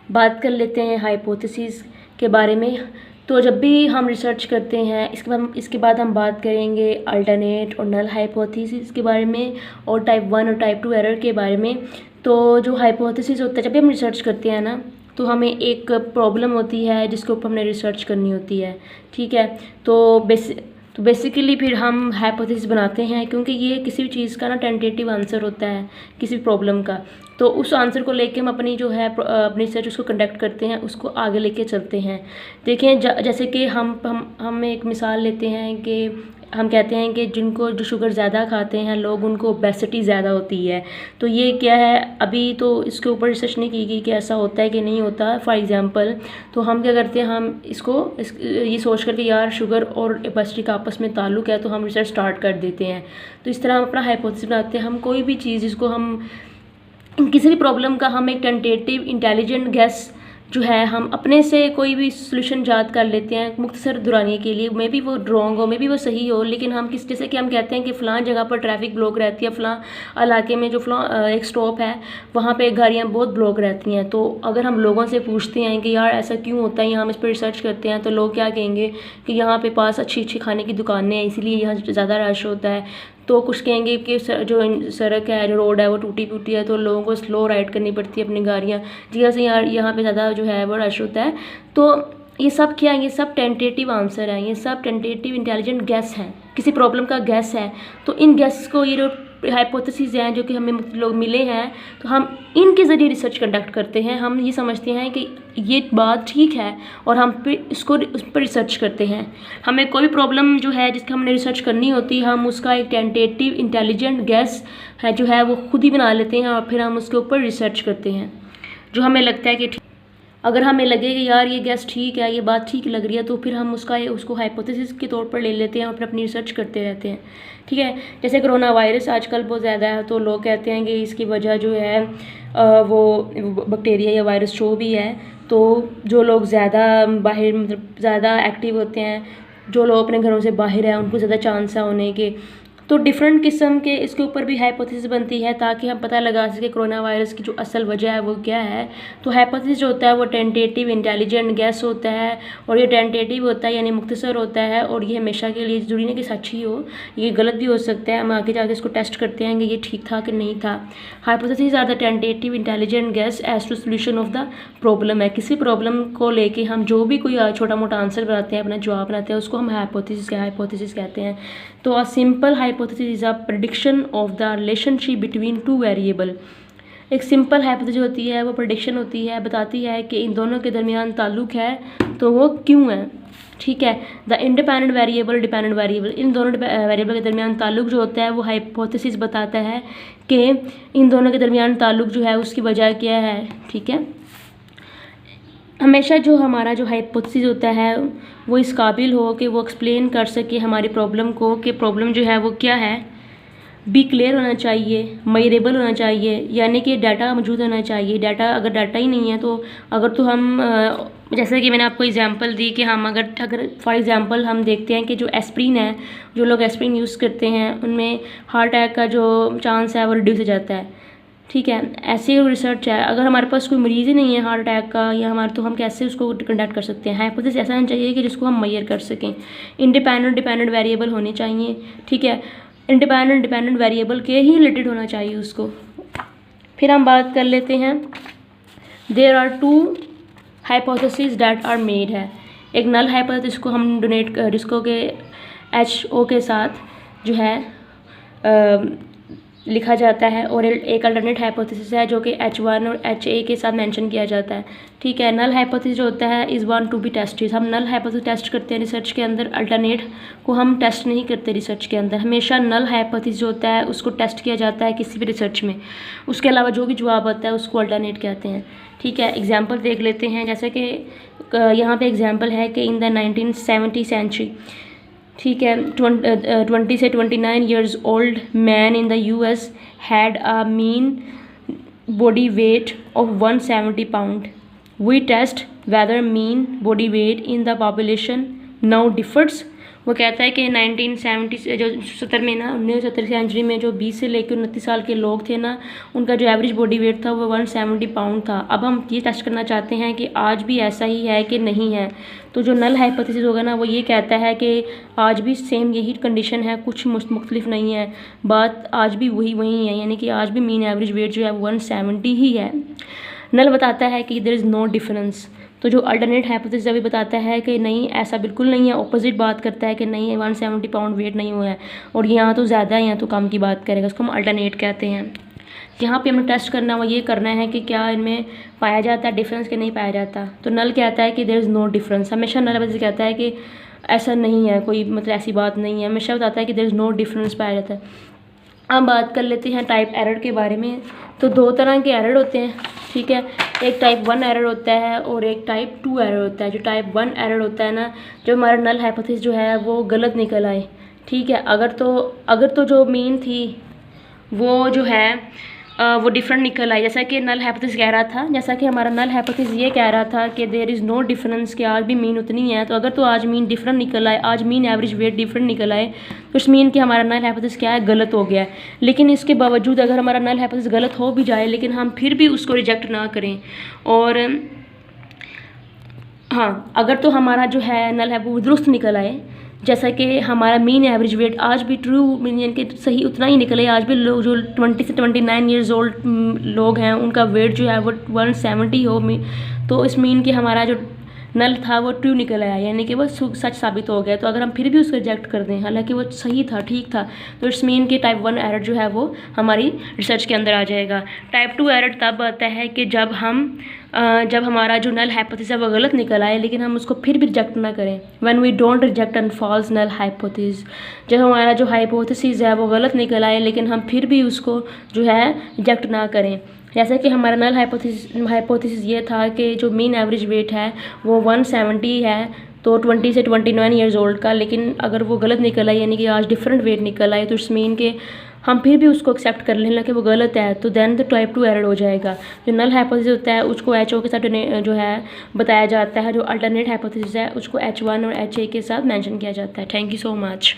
बात कर लेते हैं हाइपोथेसिस के बारे में। तो जब भी हम रिसर्च करते हैं इसके बाद हम बात करेंगे अल्टरनेट और नल हाइपोथेसिस के बारे में और टाइप 1 और टाइप 2 एरर के बारे में। तो जो हाइपोथेसिस होता है, जब भी हम रिसर्च करते हैं ना, तो हमें एक प्रॉब्लम होती है जिसके ऊपर हमने रिसर्च करनी होती है, ठीक है। तो बेसिकली फिर हम हाइपोथेसिस बनाते हैं, क्योंकि ये किसी भी चीज़ का ना टेंटेटिव आंसर होता है किसी प्रॉब्लम का। तो उस आंसर को लेके हम अपनी जो है अपनी रिसर्च उसको कंडक्ट करते हैं, उसको आगे लेके चलते हैं। देखें जैसे कि हम एक मिसाल लेते हैं कि हम कहते हैं कि जो शुगर ज़्यादा खाते हैं लोग, उनको ओबेसिटी ज़्यादा होती है। तो ये क्या है, अभी तो इसके ऊपर रिसर्च नहीं की गई कि ऐसा होता है कि नहीं होता। फॉर एग्जांपल, तो हम क्या करते हैं, हम ये सोच कर कि यार शुगर और ओबेसिटी का आपस में ताल्लुक है, तो हम रिसर्च स्टार्ट कर देते हैं। तो इस तरह हम अपना हाइपोथेसिस बनाते हैं। हम कोई भी चीज़ जिसको हम किसी भी प्रॉब्लम का हम एक टेंटेटिव इंटेलिजेंट गेस जो है, हम अपने से कोई भी सोल्यूशन याद कर लेते हैं मुख्तसर दुरानी के लिए। मे बी वो रॉन्ग हो, मे बी वो सही हो, लेकिन हम जैसे कि हम कहते हैं कि फ़लाँ जगह पर ट्रैफिक ब्लॉक रहती है, फ़लाँ इलाके में जो एक स्टॉप है वहाँ पे गाड़ियाँ बहुत ब्लॉक रहती हैं। तो अगर हम लोगों से पूछते हैं कि यार ऐसा क्यों होता है, यहाँ हम इस पर रिसर्च करते हैं, तो लोग क्या कहेंगे कि यहाँ पे पास अच्छी अच्छी खाने की दुकानें हैं, इसीलिए यहाँ ज़्यादा रश होता है। तो कुछ कहेंगे कि जो सड़क है, जो रोड है, वो टूटी फूटी है, तो लोगों को स्लो राइड करनी पड़ती है अपनी गाड़ियाँ, जिस से यहाँ पे ज़्यादा जो है वो रश होता है। तो ये सब क्या है, ये सब टेंटेटिव आंसर है, ये सब टेंटेटिव इंटेलिजेंट गैस हैं, किसी प्रॉब्लम का गैस है। तो इन गैस को, ये जो हाइपोथेसिस हैं जो कि हमें लोग मिले हैं, तो हम इनके ज़रिए रिसर्च कंडक्ट करते हैं। हम ये समझते हैं कि ये बात ठीक है और हम फिर उस पर रिसर्च करते हैं। हमें कोई प्रॉब्लम जो है जिसकी हमने रिसर्च करनी होती है, हम उसका एक टेंटेटिव इंटेलिजेंट गैस है जो है वो खुद ही बना लेते हैं और फिर हम उसके ऊपर रिसर्च करते हैं जो हमें लगता है कि ठीक। अगर हमें लगे कि यार ये गैस ठीक है, ये बात ठीक लग रही है, तो फिर हम उसको हाइपोथेसिस के तौर पर ले लेते हैं और फिर अपनी रिसर्च करते रहते हैं, ठीक है। जैसे कोरोना वायरस आजकल बहुत ज़्यादा है, तो लोग कहते हैं कि इसकी वजह जो है वो बैक्टीरिया या वायरस जो भी है। तो जो लोग ज़्यादा बाहर, मतलब ज़्यादा एक्टिव होते हैं, जो लोग अपने घरों से बाहर हैं, उनको ज़्यादा चांस है होने के। तो डिफरेंट किस्म के इसके ऊपर भी हाइपोथेसिस बनती है ताकि हम पता लगा सके कोरोना वायरस की जो असल वजह है वो क्या है। तो हाइपोथेसिस जो होता है वो टेंटेटिव इंटेलिजेंट गैस होता है, और ये टेंटेटिव होता है यानी मुख्तसर होता है, और ये हमेशा के लिए ज़रूरी नहीं कि सच ही हो, ये गलत भी हो सकता है। हम आगे जाके इसको टेस्ट करते हैं कि ये ठीक था कि नहीं था। Hypothesis are the tentative intelligent guess as to solution of the problem है। किसी प्रॉब्लम को लेके हम जो भी कोई छोटा मोटा आंसर बनाते हैं, अपना जवाब बनाते हैं, उसको हम हाइपोथेसिस कहते हैं। तो a simple hypothesis is a prediction of the relationship between two variable. एक सिंपल हाइपोथेसिस होती है, वो प्रेडिक्शन होती है, बताती है कि इन दोनों के दरमियान ताल्लुक है, तो वो क्यों है, ठीक है। The independent variable, dependent variable, इन दोनों वेरिएबल के दरमियान ताल्लुक जो होता है वो हाइपोथेसिस बताता है कि इन दोनों के दरमियान ताल्लुक जो है उसकी वजह क्या है, ठीक है। हमेशा जो हमारा जो हाइपोथेसिस होता है वो इस काबिल हो कि वो एक्सप्लेन कर सके हमारी प्रॉब्लम को, कि प्रॉब्लम जो है वो क्या है। बी क्लियर होना चाहिए, मेजरेबल होना चाहिए, यानी कि डाटा मौजूद होना चाहिए। अगर डाटा ही नहीं है, तो अगर तो हम जैसे कि मैंने आपको एग्जांपल दी कि हम अगर फॉर एग्जांपल हम देखते हैं कि जो एस्प्रिन है, जो लोग एस्प्रिन यूज़ करते हैं उनमें हार्ट अटैक का जो चांस है वो रिड्यूस हो जाता है, ठीक है। ऐसे ही रिसर्च है, अगर हमारे पास कोई मरीज़ ही नहीं है हार्ट अटैक का या हमारे, तो हम कैसे उसको कंडक्ट कर सकते हैं। हाइपोथेसिस ऐसा होना चाहिए कि जिसको हम मेजर कर सकें। इंडिपेंडेंट डिपेंडेंट वेरिएबल होने चाहिए, ठीक है। इंडिपेंडेंट डिपेंडेंट वेरिएबल के ही रिलेटेड होना चाहिए उसको। फिर हम बात कर लेते हैं, there are two hypothesis that are made है। एक नल हाइपोथेसिस को हम जिसको के HO के साथ जो है लिखा जाता है, और एक अल्टरनेट हाइपोथेसिस है जो कि H1 और HA के साथ मेंशन किया जाता है, ठीक है। नल हाइपोथेसिस जो होता है is want to be tested. हम नल हाइपोथेसिस टेस्ट करते हैं रिसर्च के अंदर, अल्टरनेट को हम टेस्ट नहीं करते रिसर्च के अंदर। हमेशा नल हाइपोथेसिस जो होता है उसको टेस्ट किया जाता है किसी भी रिसर्च में, उसके अलावा जो भी जवाब आता है उसको अल्टरनेट कहते हैं, ठीक है। एग्जाम्पल देख लेते हैं, जैसे कि यहाँ पे एग्जाम्पल है कि इन द 1970 सेंचुरी, ठीक है, 20 से 29 years old man in the US had a mean body weight of 170 pound. We test whether mean body weight in the population now differs वो कहता है कि 1970 से जो 70 में ना 1970 सेंचुरी में जो 20 से लेकर 29 साल के लोग थे ना, उनका जो एवरेज बॉडी वेट था वो 170 पाउंड था। अब हम ये टेस्ट करना चाहते हैं कि आज भी ऐसा ही है कि नहीं है। तो जो नल हाइपोथेसिस होगा ना, वो ये कहता है कि आज भी सेम यही कंडीशन है, कुछ मुख्तलिफ नहीं है, बात आज भी वही है, यानी कि आज भी मीन एवरेज वेट जो है 170 ही है। नल बताता है कि देयर इज़ नो डिफरेंस। तो जो अल्टरनेट हाइपोथेसिस अभी बताता है कि नहीं, ऐसा बिल्कुल नहीं है, ऑपोजिट बात करता है कि नहीं 170 पाउंड वेट नहीं हुआ है और यहाँ तो ज़्यादा है, यहाँ तो कम की बात करेगा, उसको हम अल्टरनेट कहते हैं। यहाँ पे हमें टेस्ट करना वो ये करना है कि क्या इनमें पाया जाता है डिफरेंस कि नहीं पाया जाता। तो नल कहता है कि देयर इज़ नो डिफरेंस। हमेशा नल हाइपोथेसिस कहता है कि ऐसा नहीं है, कोई मतलब ऐसी बात नहीं है, हमेशा बताता है कि देयर इज़ नो डिफरेंस पाया जाता है। अब बात कर लेते हैं टाइप एरर के बारे में। तो दो तरह के एरर होते हैं, ठीक है। एक टाइप 1 एरर होता है और एक टाइप 2 एरर होता है। जो टाइप 1 एरर होता है ना, जो हमारा नल हाइपोथेसिस जो है वो गलत निकल आए, ठीक है। अगर तो जो मीन थी वो जो है वो डिफरेंट निकल आई, जैसा कि नल हाइपोथेसिस कह रहा था, जैसा कि हमारा नल हाइपोथेसिस ये कह रहा था कि देयर इज़ नो डिफरेंस, कि आज भी मीन उतनी है। तो अगर तो आज मीन डिफरेंट निकल आए, आज मीन एवरेज वेट डिफरेंट निकल आए, तो इस मीन कि हमारा नल हाइपोथेसिस क्या है, गलत हो गया है। लेकिन इसके बावजूद अगर हमारा नल हाइपोथेसिस गलत हो भी जाए, लेकिन हम फिर भी उसको रिजेक्ट ना करें। और हाँ, अगर तो हमारा जो है नल है वो दुरुस्त निकल आए, जैसा कि हमारा मीन एवरेज वेट आज भी ट्रू मीन यानी कि सही उतना ही निकले, आज भी लोग जो 20 से 29 ईयर्स ओल्ड लोग हैं उनका वेट जो है वो 170 हो, तो इस मीन कि हमारा जो नल था वो ट्रू निकल आया, यानी कि वो सच साबित हो गया। तो अगर हम फिर भी उसको रिजेक्ट कर दें, हालांकि वो सही था, ठीक था, तो इट्स मीन कि टाइप 1 एरर जो है वो हमारी रिसर्च के अंदर आ जाएगा। टाइप 2 एरर तब आता है कि जब हमारा जो नल हाइपोथेसिस है वो गलत निकल आए, लेकिन हम उसको फिर भी रिजेक्ट ना करें। When we don't reject an false null hypothesis, जब हमारा जो हाइपोथेसिस है वो गलत निकल आए लेकिन हम फिर भी उसको जो है रिजेक्ट ना करें। जैसे कि हमारा नल हाइपोथेसिस ये था कि जो मीन एवरेज वेट है वो 170 है, तो 20 से 29 ईयर्स ओल्ड का, लेकिन अगर वो गलत निकल आए यानी कि आज डिफरेंट वेट निकल आए, तो इट्स मीन के हम फिर भी उसको एक्सेप्ट कर लें कि वो गलत है, तो देन द टाइप 2 एरर हो जाएगा। जो नल हाइपोथेसिस होता है उसको HO के साथ जो है बताया जाता है, जो अल्टरनेट हाइपोथेसिस है उसको H1 और HA के साथ मेंशन किया जाता है। Thank you so much.